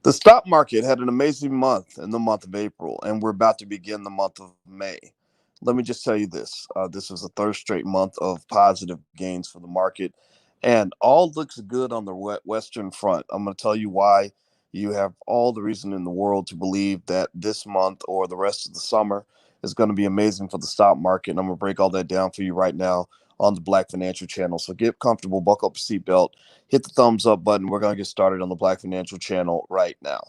The stock market had an amazing month in the month of April, and we're about to begin the month of May. Let me just tell you this. This is the third straight month of positive gains for the market, and all looks good on the Western front. I'm going to tell you why. You have all the reason in the world to believe that this month or the rest of the summer is going to be amazing for the stock market. And I'm going to break all that down for you right now on the Black Financial Channel. So get comfortable, buckle up your seatbelt, hit the thumbs up button. We're going to get started on the Black Financial Channel right now.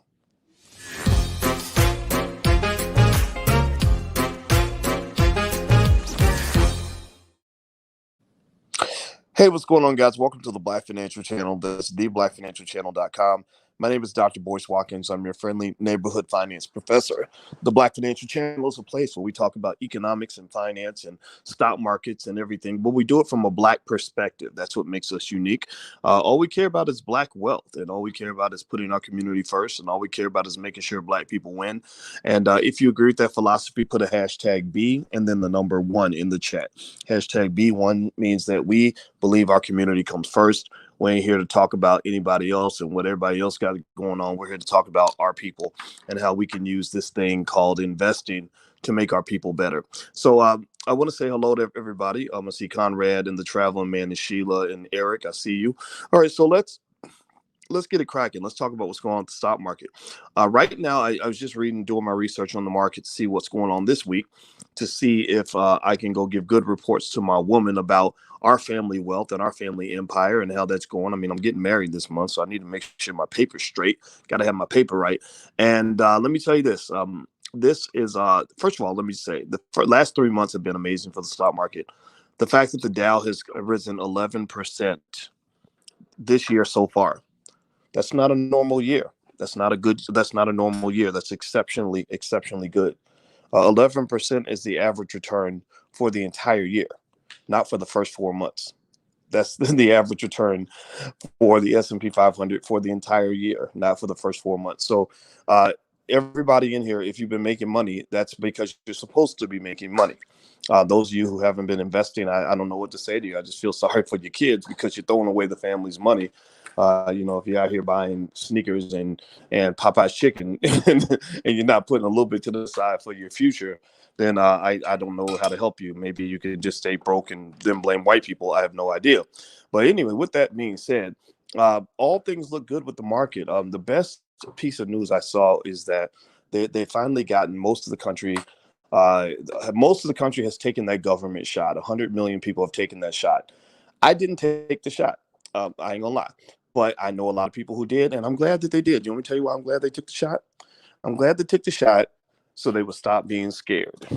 Hey, what's going on, guys? Welcome to the Black Financial Channel. That's theblackfinancialchannel.com. My name is Dr. Boyce Watkins. I'm your friendly neighborhood finance professor. The Black Financial Channel is a place where we talk about economics and finance and stock markets and everything, but we do it from a Black perspective. That's what makes us unique. All we care about is Black wealth, and all we care about is putting our community first, and all we care about is making sure Black people win. And if you agree with that philosophy, put a hashtag B and then the number 1 in the chat. Hashtag B1 means that we believe our community comes first. We ain't here to talk about anybody else and what everybody else got going on. We're here to talk about our people and how we can use this thing called investing to make our people better. So I want to say hello to everybody. I'm going to see Conrad and the traveling man and Sheila and Eric. I see you. All right, so let's get it cracking. Let's talk about what's going on with the stock market. Right now, I was just doing my research on the market to see what's going on this week, to see if I can go give good reports to my woman about our family wealth and our family empire and how that's going. I mean, I'm getting married this month, so I need to make sure my paper's straight. Got to have my paper right. And let me tell you this. This is, first of all, let me say, the last 3 months have been amazing for the stock market. The fact that the Dow has risen 11% this year so far, that's not a normal year. That's not a normal year. That's exceptionally good. 11% is the average return for the entire year, not for the first 4 months. That's the average return for the S&P 500 for the entire year, not for the first 4 months. So everybody in here, if you've been making money, that's because you're supposed to be making money. Those of you who haven't been investing, I don't know what to say to you. I just feel sorry for your kids because you're throwing away the family's money. If you're out here buying sneakers and Popeye's chicken and you're not putting a little bit to the side for your future, then I don't know how to help you. Maybe you could just stay broke and then blame white people. I have no idea. But anyway, with that being said, all things look good with the market. The best piece of news I saw is that they finally gotten most of the country has taken that government shot. 100 million people have taken that shot. I didn't take the shot. I ain't gonna lie, but I know a lot of people who did, and I'm glad that they did. You want me to tell you why I'm glad they took the shot? I'm glad they took the shot so they would stop being scared.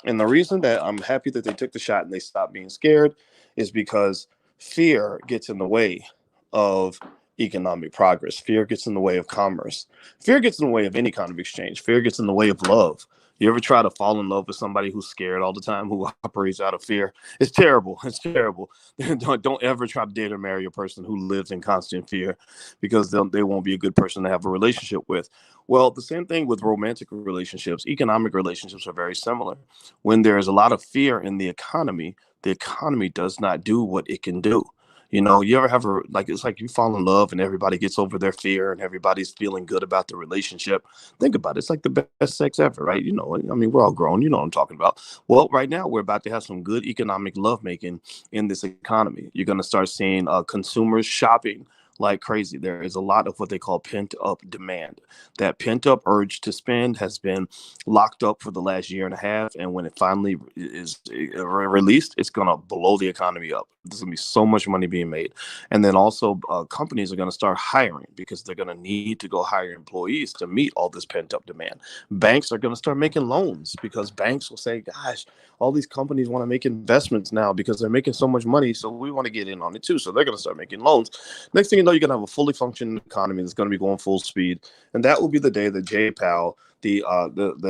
And the reason that I'm happy that they took the shot and they stopped being scared is because fear gets in the way of economic progress. Fear gets in the way of commerce. Fear gets in the way of any kind of exchange. Fear gets in the way of love. You ever try to fall in love with somebody who's scared all the time, who operates out of fear? It's terrible. It's terrible. Don't ever try to date or marry a person who lives in constant fear, because they won't be a good person to have a relationship with. Well, the same thing with romantic relationships. Economic relationships are very similar. When there is a lot of fear in the economy does not do what it can do. You ever have it's like you fall in love and everybody gets over their fear and everybody's feeling good about the relationship. Think about it. It's like the best sex ever, right? I mean, we're all grown. You know what I'm talking about. Well, right now we're about to have some good economic lovemaking in this economy. You're going to start seeing consumers shopping like crazy. There is a lot of what they call pent up demand. That pent up urge to spend has been locked up for the last year and a half. And when it finally is released, it's going to blow the economy up. There's going to be so much money being made. And then also companies are going to start hiring because they're going to need to go hire employees to meet all this pent up demand. Banks are going to start making loans because banks will say, gosh, all these companies want to make investments now because they're making so much money. So we want to get in on it too. So they're going to start making loans. Next thing you know, you're going to have a fully functioning economy that's going to be going full speed. And that will be the day that Jay Powell, the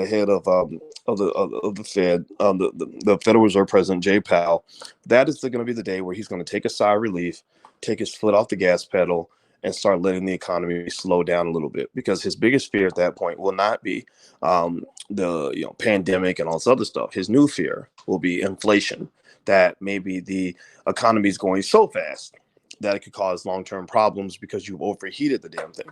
head of the Fed, the Federal Reserve President Jay Powell, that is going to be the day where he's going to take a sigh of relief, take his foot off the gas pedal, and start letting the economy slow down a little bit. Because his biggest fear at that point will not be the pandemic and all this other stuff. His new fear will be inflation. That maybe the economy is going so fast that it could cause long-term problems because you've overheated the damn thing.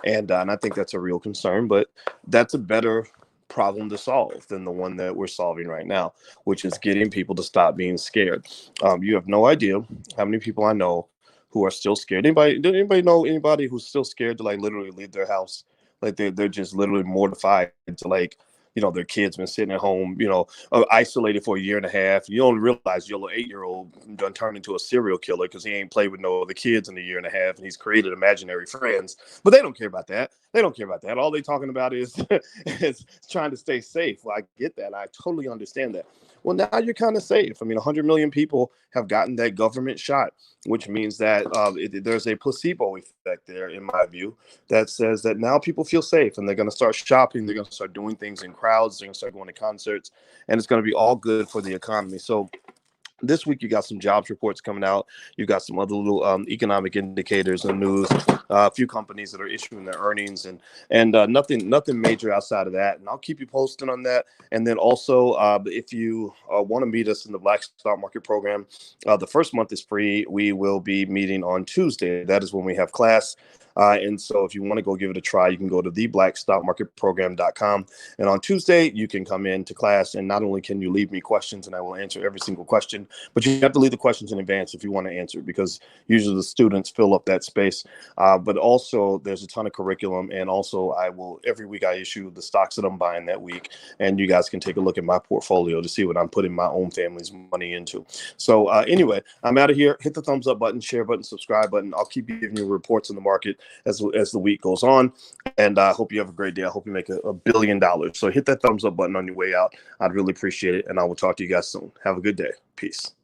And I think that's a real concern, but that's a better problem to solve than the one that we're solving right now, which is getting people to stop being scared. You have no idea how many people I know who are still scared. Anybody know anybody who's still scared to like literally leave their house? Like they're just literally mortified to like, their kids been sitting at home, isolated for a year and a half. You don't realize your little 8-year-old done turned into a serial killer because he ain't played with no other kids in a year and a half, and he's created imaginary friends. But they don't care about that. They don't care about that. All they talking about is is trying to stay safe. Well, I get that. I totally understand that. Well, now you're kind of safe. I mean, 100 million people have gotten that government shot, which means that there's a placebo effect there, in my view, that says that now people feel safe and they're going to start shopping. They're going to start doing things in crowds. They're going to start going to concerts, and it's going to be all good for the economy. So this week you got some jobs reports coming out. You got some other little economic indicators in the news. A few companies that are issuing their earnings, and nothing major outside of that. And I'll keep you posted on that. And then also, if you want to meet us in the Black Stock Market Program, the first month is free. We will be meeting on Tuesday. That is when we have class. And so if you want to go give it a try, you can go to theblackstockmarketprogram.com. And on Tuesday, you can come in to class. And not only can you leave me questions and I will answer every single question, but you have to leave the questions in advance if you want to answer, because usually the students fill up that space. But also there's a ton of curriculum. And also every week I issue the stocks that I'm buying that week. And you guys can take a look at my portfolio to see what I'm putting my own family's money into. So anyway, I'm out of here. Hit the thumbs up button, share button, subscribe button. I'll keep giving you reports in the market as the week goes on. And I hope you have a great day. I hope you make $1 billion. So hit that thumbs up button on your way out. I'd really appreciate it. And I will talk to you guys soon. Have a good day. Peace.